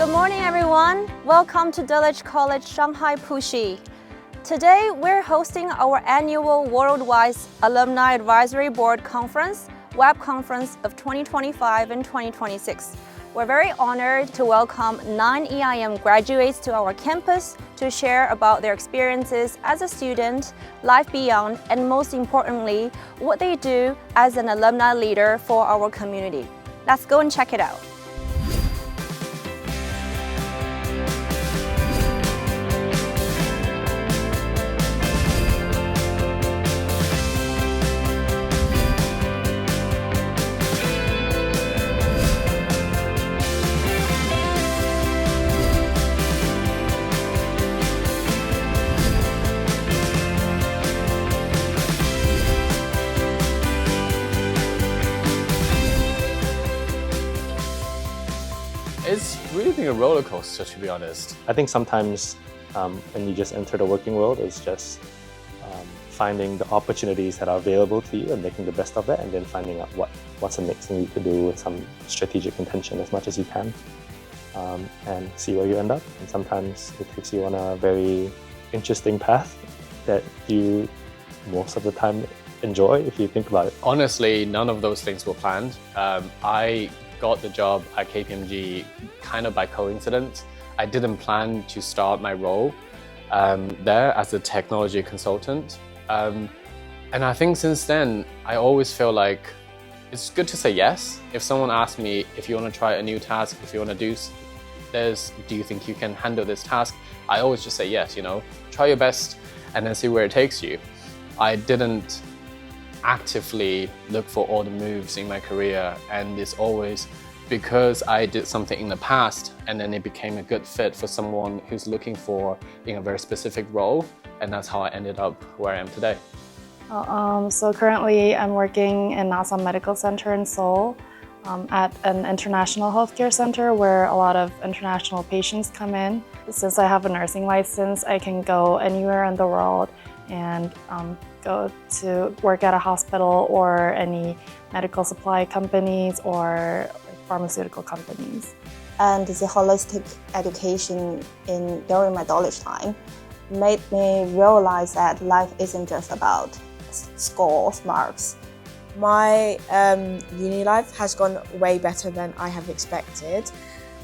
Good morning, everyone. Welcome to Dulwich College Shanghai Puxi. Today, we're hosting our annual Worldwise Alumni Advisory Board Conference, WAAB Conference of 2025 and 2026. We're very honored to welcome 9 EIM graduates to our campus to share about their experiences as a student, life beyond, and most importantly, what they do as an alumni leader for our community. Let's go and check it out. It's really been a roller coaster, to be honest. I think sometimes when you just enter the working world, it's just finding the opportunities that are available to you and making the best of it, and then finding out what's the next thing you could do with some strategic intention as much as you can, and see where you end up. And sometimes it takes you on a very interesting path that you most of the time enjoy if you think about it. Honestly, none of those things were planned. I got the job at KPMG kind of by coincidence. I didn't plan to start my role there as a technology consultant. And I think since then, I always feel like it's good to say yes. If someone asks me if you want to try a new task, if you want to do this, do you think you can handle this task? I always just say yes, try your best and then see where it takes you. I didn't actively look for all the moves in my career, and it's always because I did something in the past and then it became a good fit for someone who's looking for in a very specific role, and that's how I ended up where I am today. So currently I'm working in NASA Medical Center in Seoul at an international healthcare center where a lot of international patients come in. Since I have a nursing license, I can go anywhere in the world and go to work at a hospital or any medical supply companies or pharmaceutical companies. And the holistic education during my Dulwich time made me realize that life isn't just about scores, marks. My uni life has gone way better than I have expected.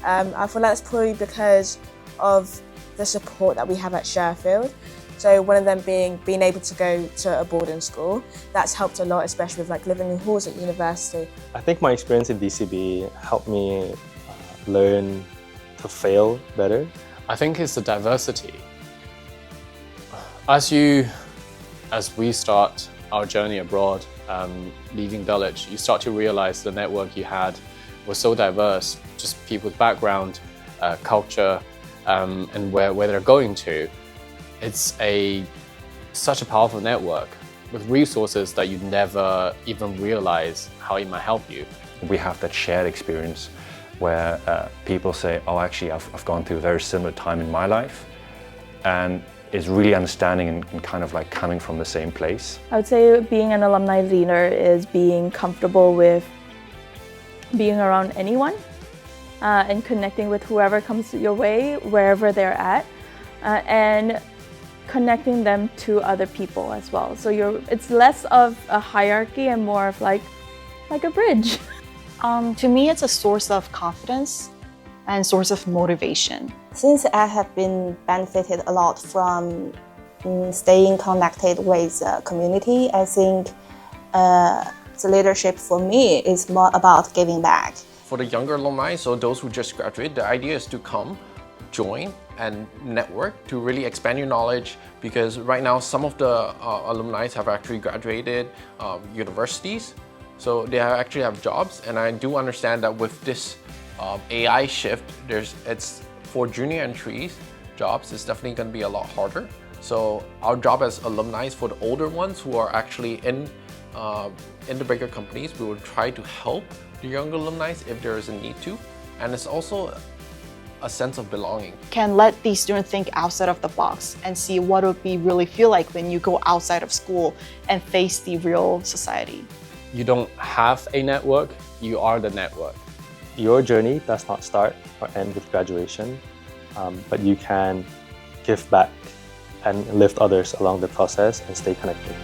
I feel like that's probably because of the support that we have at Sheffield. So one of them being able to go to a boarding school, that's helped a lot, especially with living in halls at university. I think my experience in DCB helped me learn to fail better. I think it's the diversity. As we start our journey abroad, leaving Dulwich, you start to realize the network you had was so diverse, just people's background, culture, and where they're going to. It's such a powerful network with resources that you never even realize how it might help you. We have that shared experience where people say, oh, actually, I've gone through a very similar time in my life, and is really understanding and kind of coming from the same place. I would say being an alumni leader is being comfortable with being around anyone and connecting with whoever comes your way, wherever they're at, and connecting them to other people as well. So it's less of a hierarchy and more of like a bridge. To me, it's a source of confidence and source of motivation. Since I have been benefited a lot from staying connected with the community, I think the leadership for me is more about giving back. For the younger alumni, so those who just graduated, the idea is to come, join, and network to really expand your knowledge, because right now some of the alumni have actually graduated universities, so they actually have jobs. And I do understand that with this AI shift, it's for junior entries jobs, it's definitely going to be a lot harder. So our job as alumni, for the older ones who are actually in the bigger companies, we will try to help the younger alumni if there is a need to. And it's also a sense of belonging. Can let these students think outside of the box and see what it would really feel like when you go outside of school and face the real society. You don't have a network, you are the network. your journey does not start or end with graduation, but you can give back and lift others along the process and stay connected.